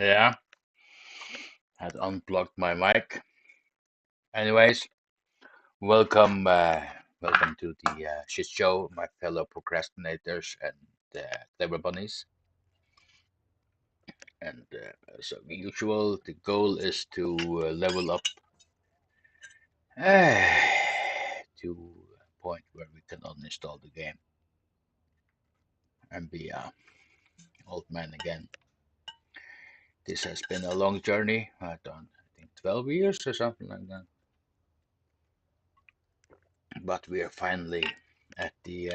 Yeah, had unplugged my mic. Anyways, welcome, welcome to the shit show, my fellow procrastinators and clever bunnies. And as usual, the goal is to level up to a point where we can uninstall the game and be a old man again. This has been a long journey. I've done, I think, 12 years or something like that. But we are finally at the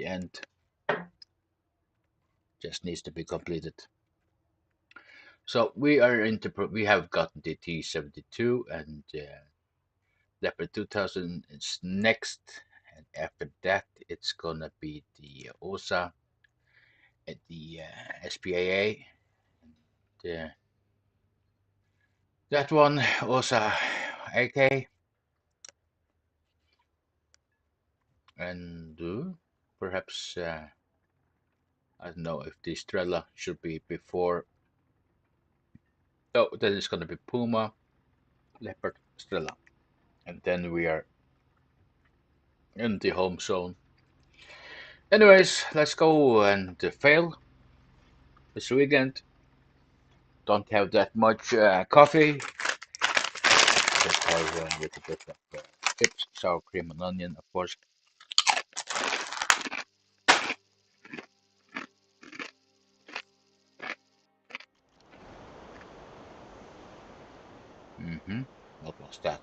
end. Just needs to be completed. So we have gotten the T-72 and Leopard 2000 is next, and after that it's gonna be the OSA and the SPAA. And, that one OSA AK and perhaps I don't know if the Strela should be before. Oh, then it's gonna be Puma, Leopard, Strela, and then we are in the home zone. Anyways, let's go and fail this weekend. Don't have that much coffee. Just have one with a bit of chips, sour cream, and onion, of course. What was that?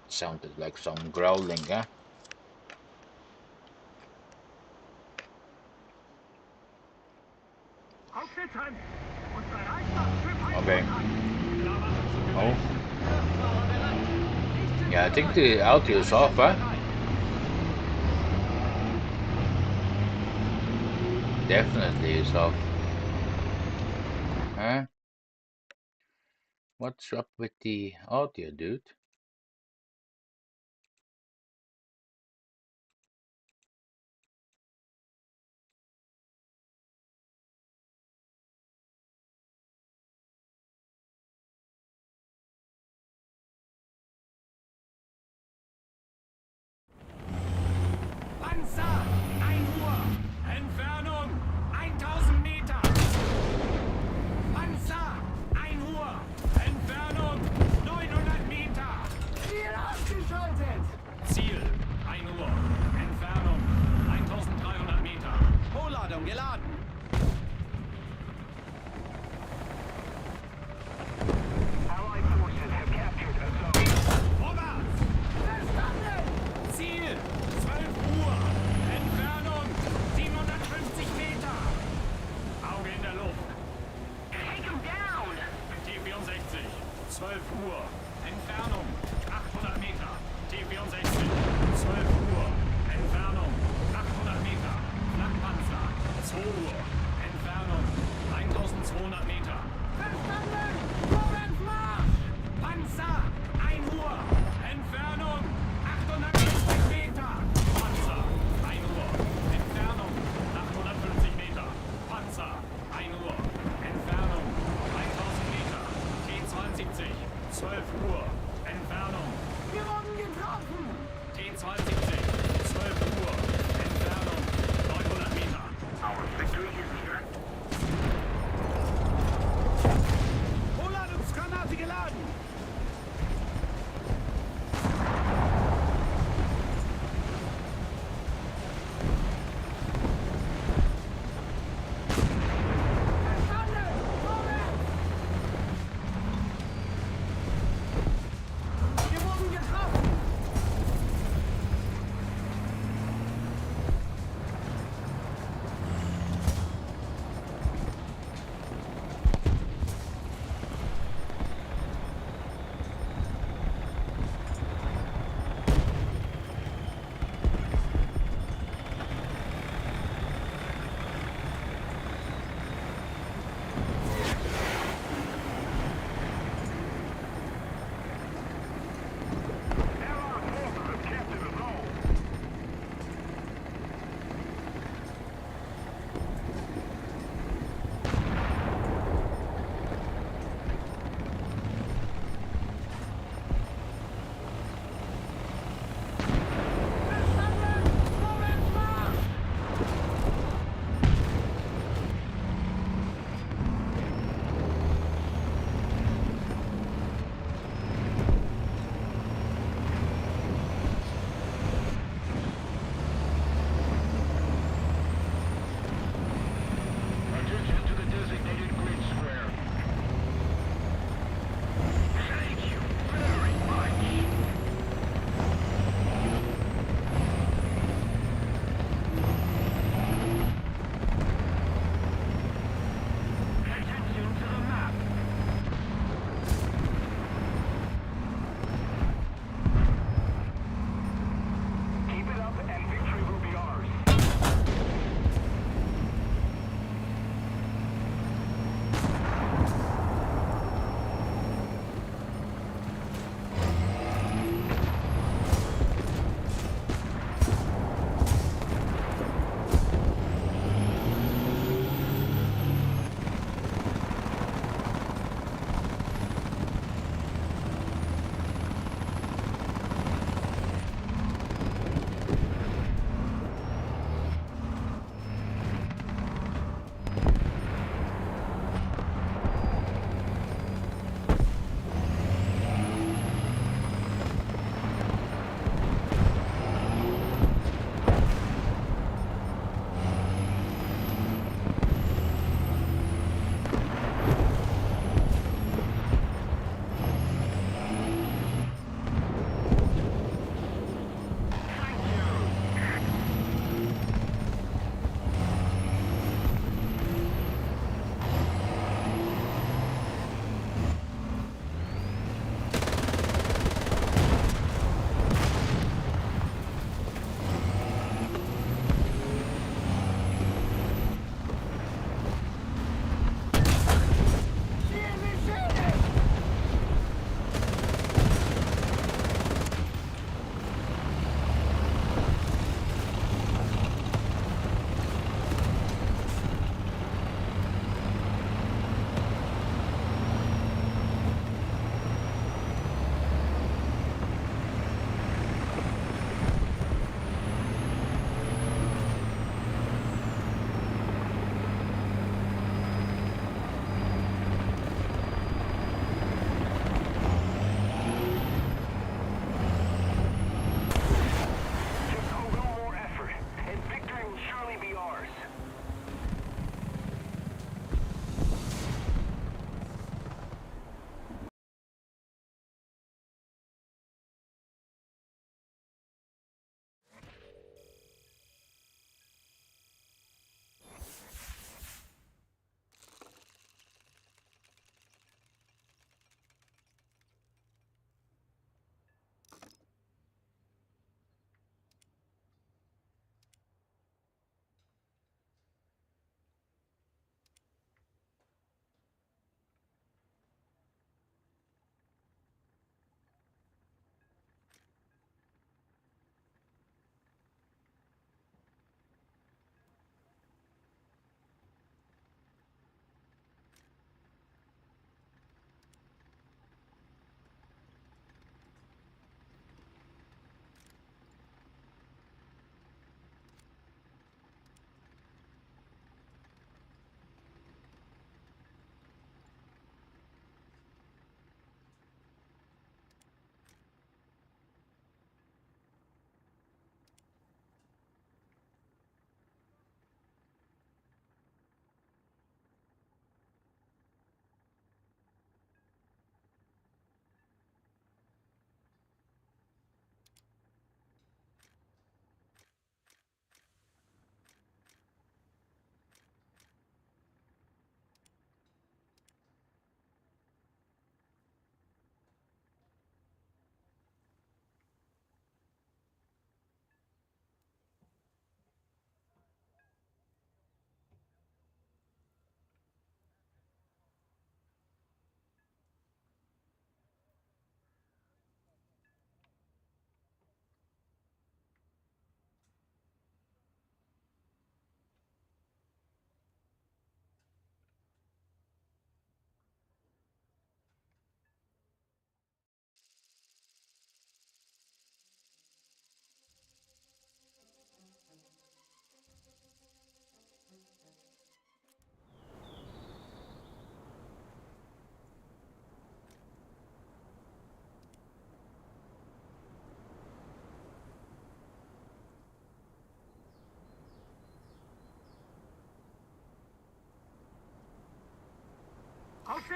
It sounded like some growling, huh? Okay. Oh. Yeah, I think the audio is off, huh? Definitely is off. Huh? What's up with the audio, dude? Panzer, 1 Uhr. Entfernung 1000 Meter. Panzer, 1 Uhr. Entfernung 900 Meter. Ziel ausgeschaltet. Ziel, 1 Uhr. Entfernung 1300 Meter. Rohladung geladen. Allied forces have captured a zone. Vorwärts. Verstanden. Ziel, 12 Uhr. Entfernung 750 Meter. Auge in der Luft. Take him down. T-64. 12 Uhr. Entfernung 800 Meter. T-64. 12 Uhr. Entfernung 800 Meter. Flakpanzer. 2 Uhr. Entfernung 1200 Meter. Verstanden. Vorwärts Marsch. Panzer 1 Uhr. Entfernung 850 Meter. Panzer 1 Uhr. Entfernung 850 Meter. Panzer 1 Uhr. Entfernung 3000 Meter. T-72. 12 Uhr. Entfernung. Wir wurden getroffen. T-72. 12 Uhr. Entfernung 900 Meter. Our victory is near. Hochladungsgranate geladen. Verstanden. Vorwärts. Wir wurden getroffen.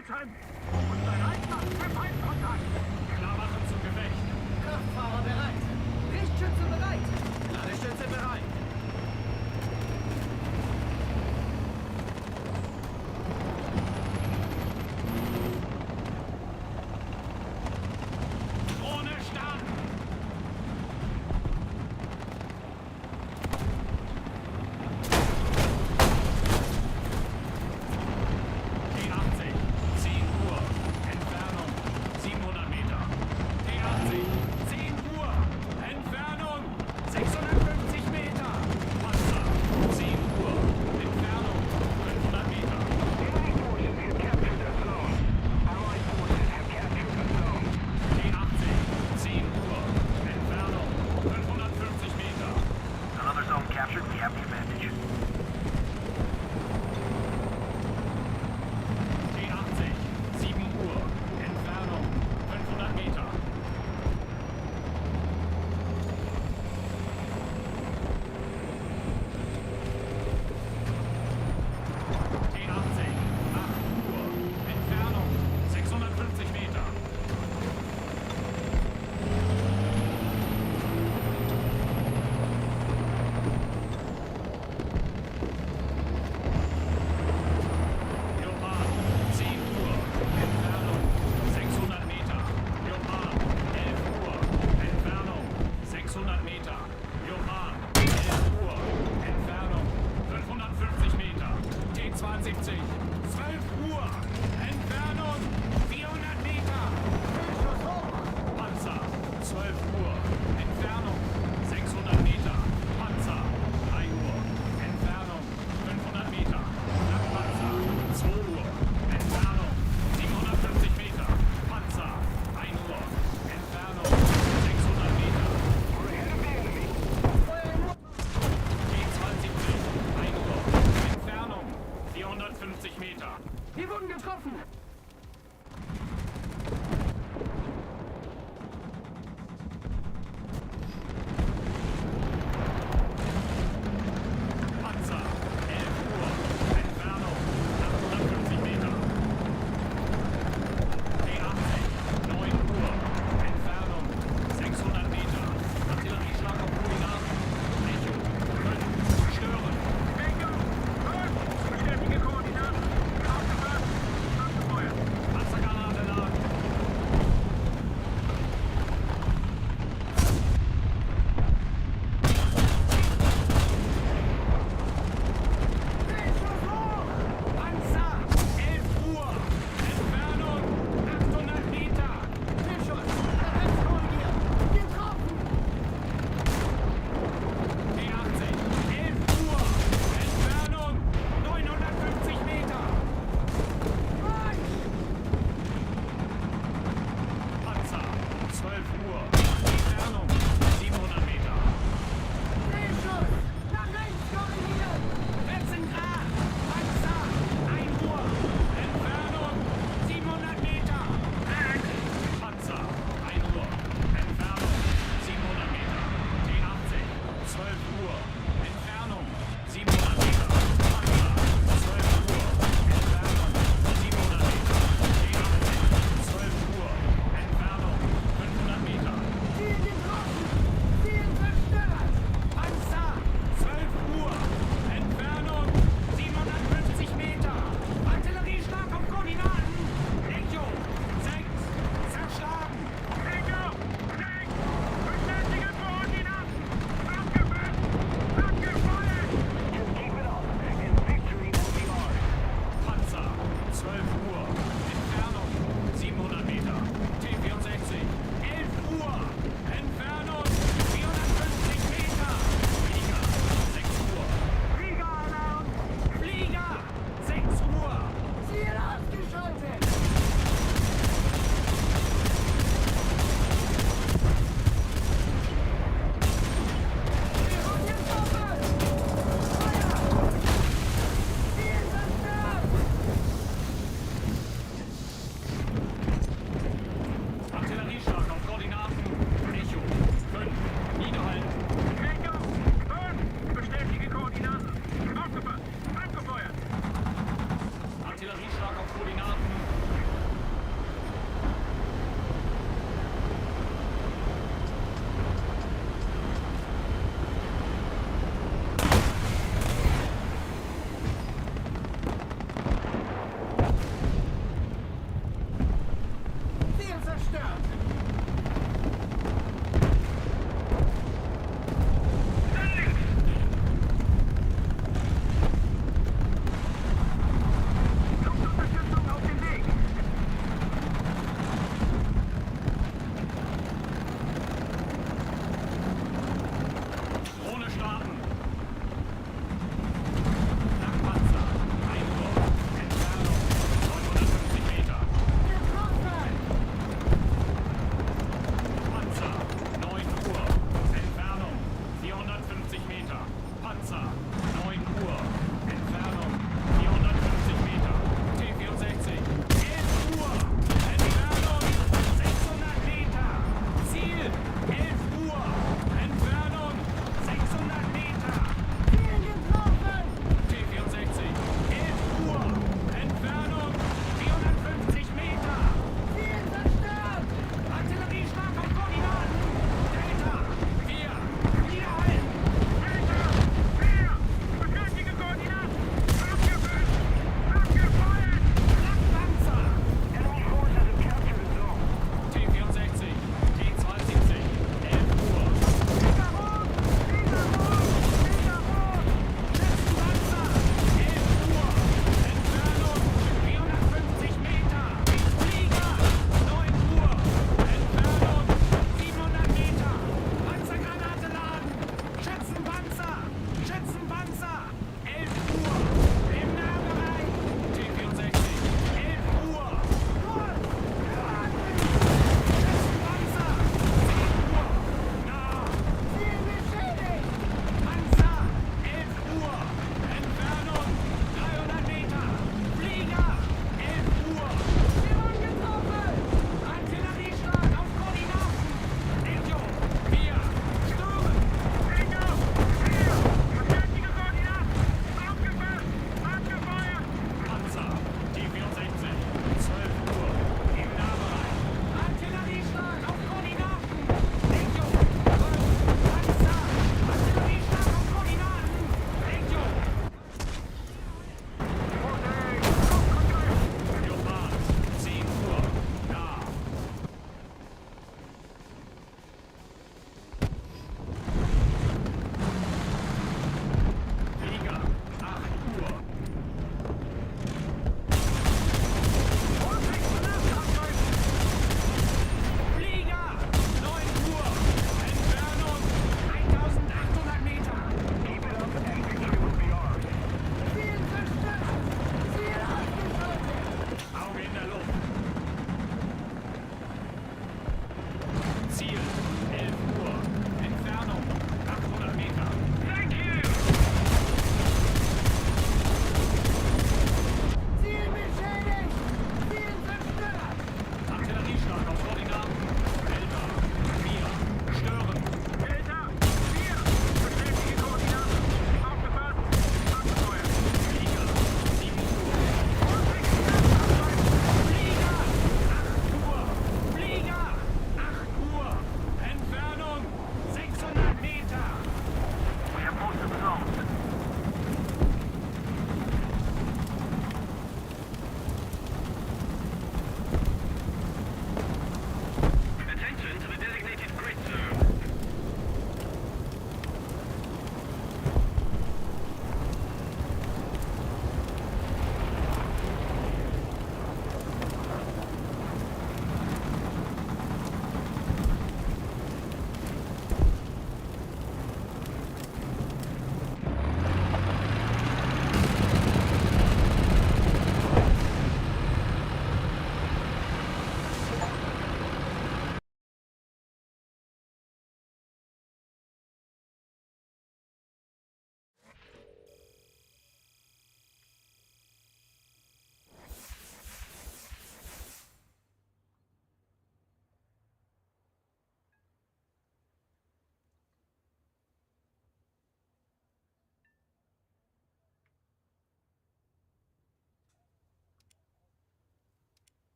Bildschirm! Unser Reiter für Feindkontakt! Klar machen zum Gefecht! Kraftfahrer bereit. Richtschütze bereit. Ladestütze bereit! Drohne starten! P80, 10 Uhr.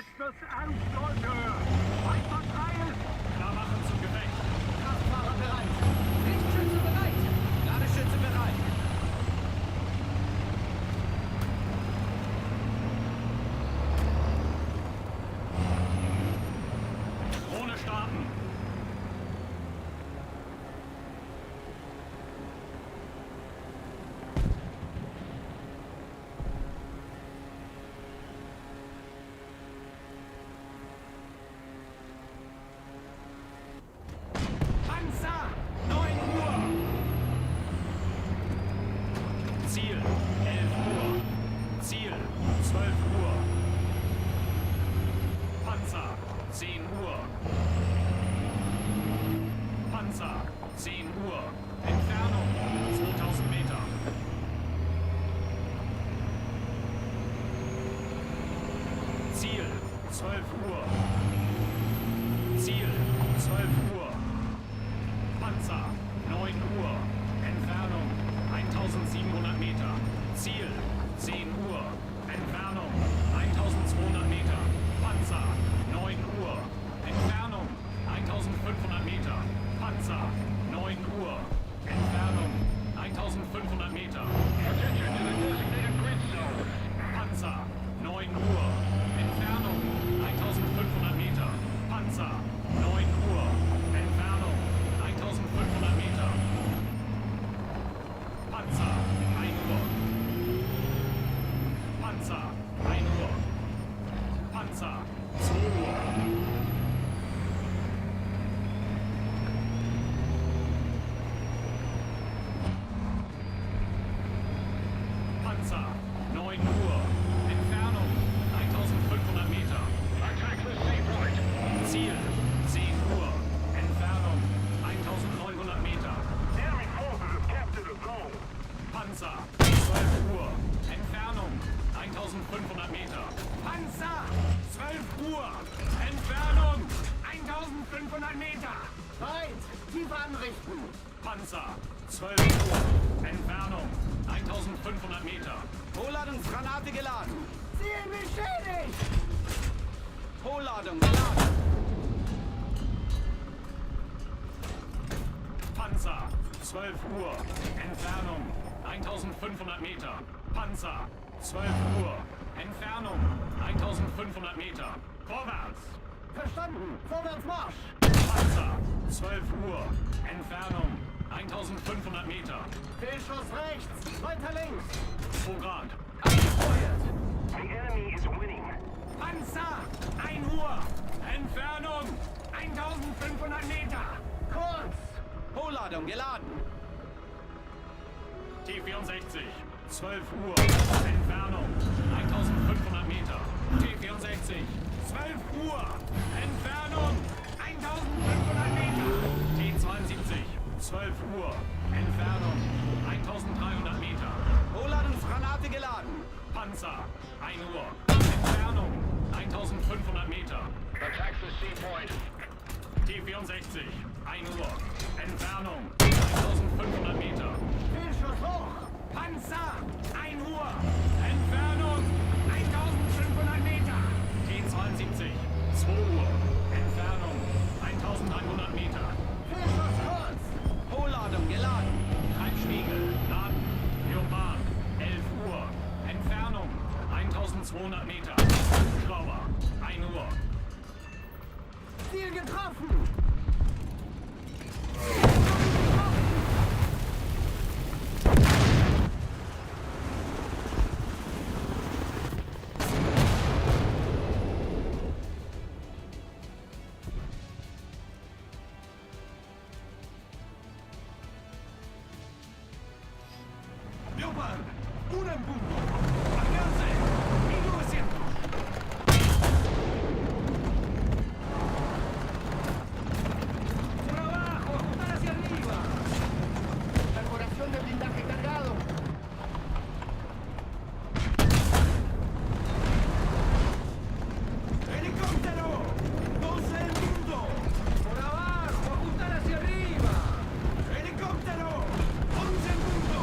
Letztes Ernst, Leute! Einfach Kreis! Klar machen zum Gefecht! Kraftfahrer bereit! Lichtschütze bereit! Ladeschütze bereit! Drohne starten! Panzer! 9 Uhr! Ziel! 11 Uhr! Ziel! 12 Uhr! Panzer! 10 Uhr! Panzer! 10 Uhr! Entfernung 2000 Meter! Ziel! 12 Uhr! Ziel! 12 Uhr! Panzer, 9 Uhr. Entfernung 1700 Meter. Ziel 10 Uhr. Entfernung 1200 Meter. Panzer, 9 Uhr. Entfernung 1500 Meter. Panzer, 9 Uhr. Entfernung 1500 Meter. Panzer, 9 Uhr. Entfernung 1500 Meter. Panzer, 9 Uhr. Entfernung 1500 Meter. Panzer, 1 Uhr. Panzer, 1 Uhr. Panzer, 2 Uhr. Panzer, 9 Uhr. Entfernung 1500 Meter. Ziel 10 Uhr. Entfernung 1900 Meter. Panzer 12 Uhr. Entfernung 1500 Meter. Panzer 12 Uhr. Entfernung 1500 Meter. Bereit! Tiefe anrichten! Panzer 12 Uhr. Entfernung 1500 Meter. Hochladungsgranate geladen! Ziel beschädigt! Hochladung geladen. Panzer 12 Uhr. Entfernung 1500 Meter. Panzer 12 Uhr. Entfernung 1500 Meter. Vorwärts! Verstanden! Vorwärts Marsch! Panzer 12 Uhr. Entfernung 1500 Meter. Fehlschuss rechts! Weiter links! 2 Grad. Abgefeuert! Panzer 1 Uhr. Entfernung 1500 Meter. Kurz! Hochladung geladen. T-64 12 Uhr. Entfernung 1500 Meter. T-64 12 Uhr. Entfernung 1500 Meter. T-72 12 Uhr. Entfernung 1300 Meter. Hochladungsgranate geladen. Panzer 1 Uhr. Entfernung 1500 Meter. T-64 1 Uhr. Entfernung 1500 Meter. Fehlschuss hoch! Panzer 1 Uhr. Entfernung 1500 Meter. T-72 2 Uhr. Entfernung 1300 Meter. Fehlschuss kurz! Hochladung geladen. Treibspiegel laden. Leopard 11 Uhr. Entfernung 1200 Meter. Hubschrauber 1 Uhr. Ziel getroffen! Leopard 1 en punto. Avance 1200. ¡Por abajo! ¡Apuntar hacia arriba! Perforación de blindaje cargado. ¡Helicóptero! 12 en punto. ¡Por abajo! ¡Apuntar hacia arriba! ¡Helicóptero! 11 en punto.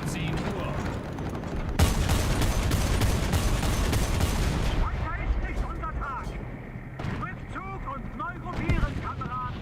10 Uhr. Weiter ist nicht unser Tag. Rückzug und neu gruppieren, Kameraden.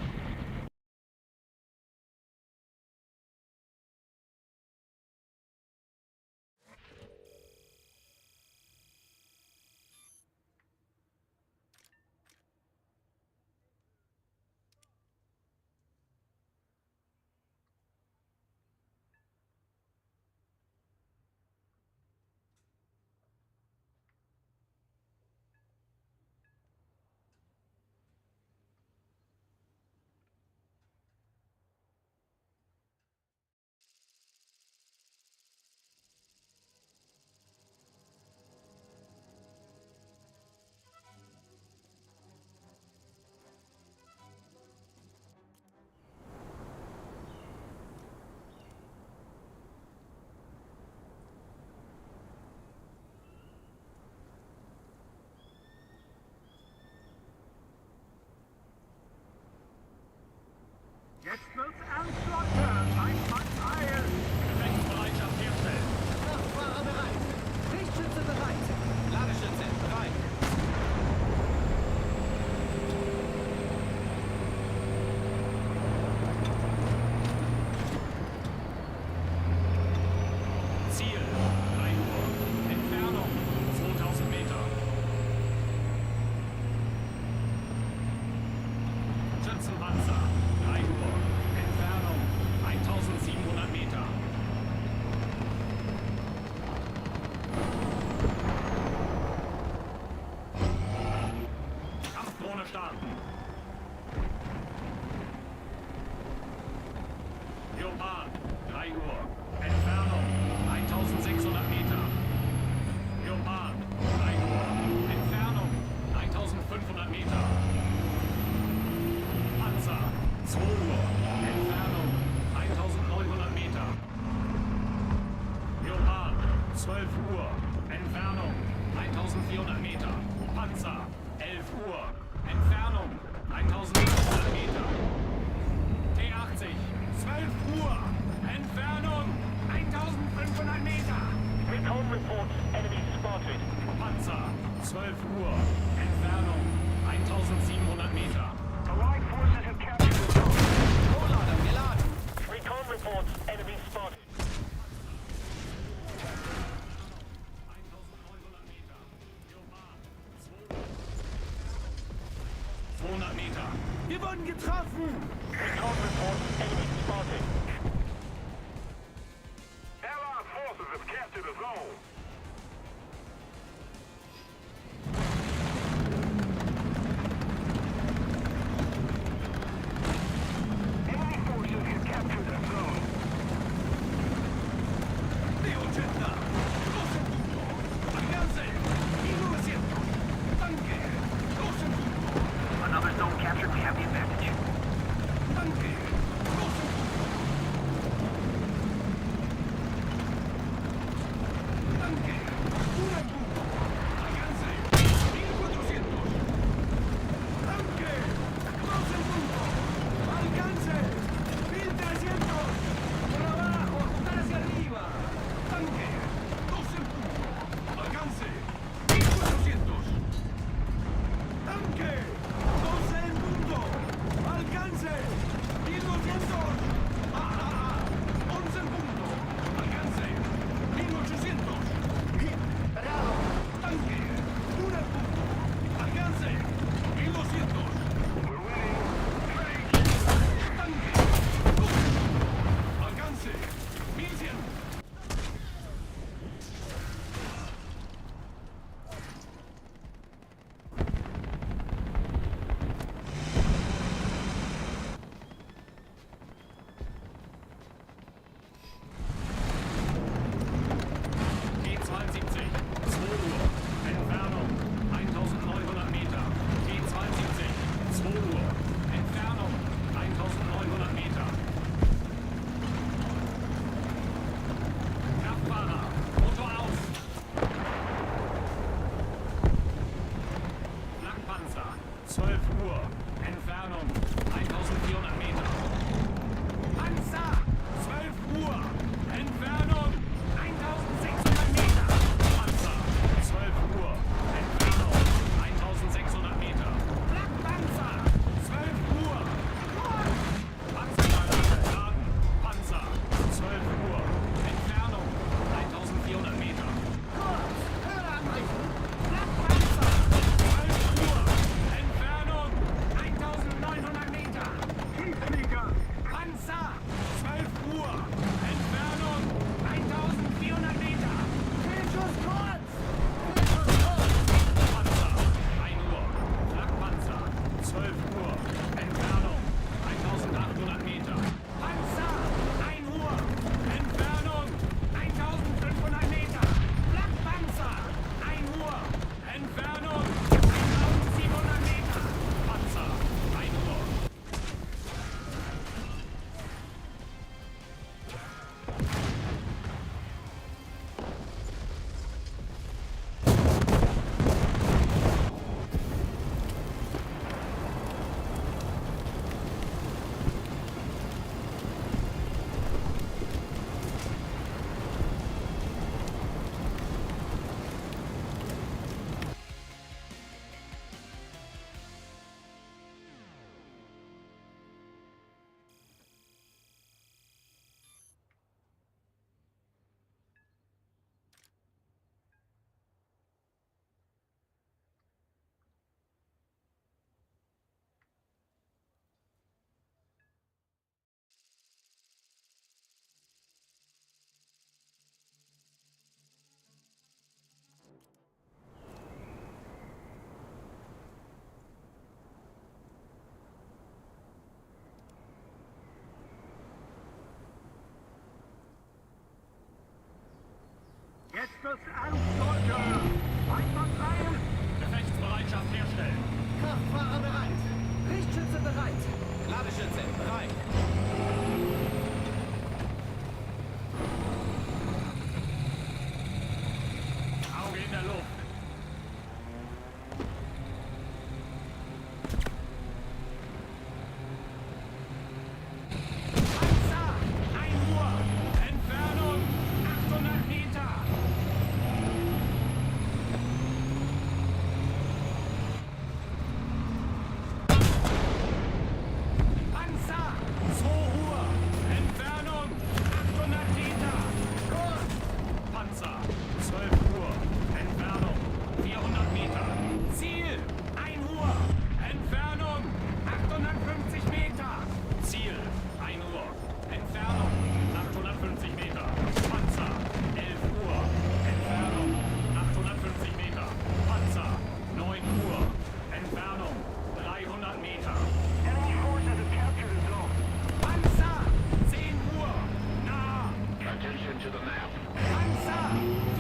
Jetzt wird's ernst, Leute. Einmal Heil. Gefechtsbereitschaft herstellen. Kraftfahrer bereit. Lichtschütze bereit. Ladeschütze, bereit. Ziel 3 Uhr. Entfernung 2000 Meter. Schützenpanzer 3 Uhr. Entfernung 1700 Meter. Kampfdrohne starten. Leopard 3 Uhr. Entfernung 1600 Meter. Leopard 3 Uhr. Entfernung 1500 Meter. Panzer 2 Uhr. Entfernung 1900 Meter. Leopard 12 Uhr. Entfernung 1400 Meter. Panzer 11 Uhr. Entfernung 1800 Meter. T-80 12 Uhr. Entfernung 1500 Meter. Recon reports enemy spotted. Panzer 12 Uhr. Entfernung 1700 Meter. Allied forces have captured the zone. Hochladung geladen. Recon reports enemy spotted. 1900 Meter. Leopard 200 Meter. Wir wurden getroffen. Recon reports enemy spotted. Allied forces have captured a zone. Enemy forces have captured a zone. Leochetta. Große Punto. Ragazzi. Ilo siento. Danke. Große Punto. Another zone captured. We have the advantage. Schuss auf Soldier! Einsatzreihen! Gefechtsbereitschaft herstellen. Kraftfahrer bereit. Richtschütze bereit. Ladeschütze bereit. Auge in der Luft. Panzer! 1 Uhr! Entfernung 800 Meter! Panzer! 2 Uhr! Entfernung 800 Meter! Panzer! 12 Uhr! Entfernung 400 Meter! Ziel! 1 Uhr! Entfernung 850 Meter! Ziel! 1 Uhr! Entfernung 850 Meter! Panzer! 11 Uhr! Entfernung 850 Meter! Panzer! 9 Uhr! Entfernung 300 Meter! Enemy forces have captured a zone. Panzer! 10 Uhr! Nah! Attention to the map. Panzer!